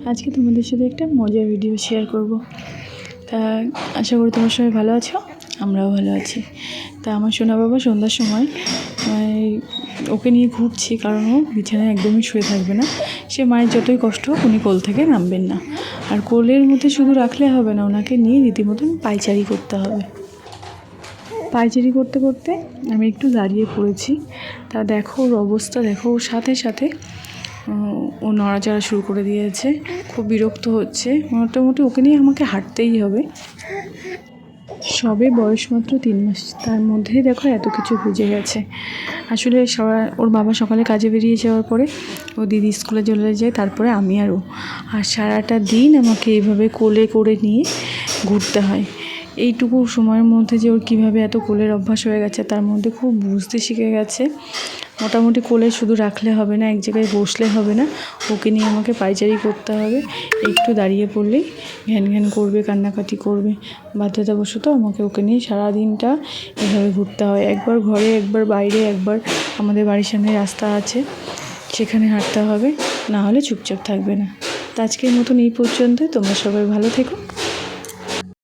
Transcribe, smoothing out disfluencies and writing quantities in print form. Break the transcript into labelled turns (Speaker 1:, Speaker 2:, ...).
Speaker 1: আজকে তোমাদের সাথে একটা মজার ভিডিও শেয়ার করব। তা আশা করি তোমার সবাই ভালো আছো, আমরাও ভালো আছি। তা আমার সোনা বাবা সন্ধ্যার সময় ওকে নিয়ে ঘুরছি, কারণ ও বিছানায় একদমই শুয়ে থাকবে না। সে মায়ের যতই কষ্ট হোক উনি কোল থেকে নামবেন না। আর কোলের মধ্যে শুধু রাখলে হবে না, ওনাকে নিয়ে রীতিমতন পায়চারি করতে হবে। পায়চারি করতে করতে আমি একটু দাঁড়িয়ে পড়েছি। তা দেখো ওর অবস্থা, দেখো ওর সাথে সাথে ও নড়াচড়া শুরু করে দিয়েছে, খুব বিরক্ত হচ্ছে। মোটামুটি ওকে নিয়ে আমাকে হাঁটতেই হবে। সবে বয়স মাত্র 3 মাস, তার মধ্যেই দেখো এত কিছু বুঝে গেছে। আসলে ওর বাবা সকালে কাজে বেরিয়ে যাওয়ার পরে ও দিদি স্কুলে চলে যায়, তারপরে আমি আর ও। আর সারাটা দিন আমাকে এইভাবে কোলে করে নিয়ে ঘুরতে হয়। এইটুকু সময়ের মধ্যে যে ওর কীভাবে এত কোলের অভ্যাস হয়ে গেছে, তার মধ্যে খুব বুঝতে শিখে গেছে। মোটামুটি কোলে শুধু রাখলে হবে না, এক জায়গায় বসলে হবে না, ওকে নিয়ে আমাকে পায়চারি করতে হবে। একটু দাঁড়িয়ে পড়লেই ঘ্যান ঘ্যান করবে, কান্নাকাটি করবে। বাধ্যতাবশত আমাকে ওকে নিয়ে সারা দিনটা এভাবে ঘুরতে হয়। একবার ঘরে, একবার বাইরে, একবার আমাদের বাড়ির সামনে রাস্তা আছে, সেখানে হাঁটতে হবে, না হলে চুপচাপ থাকবে না। তো আজকের মতন এই পর্যন্ত। তোমরা সবাই ভালো থেকো।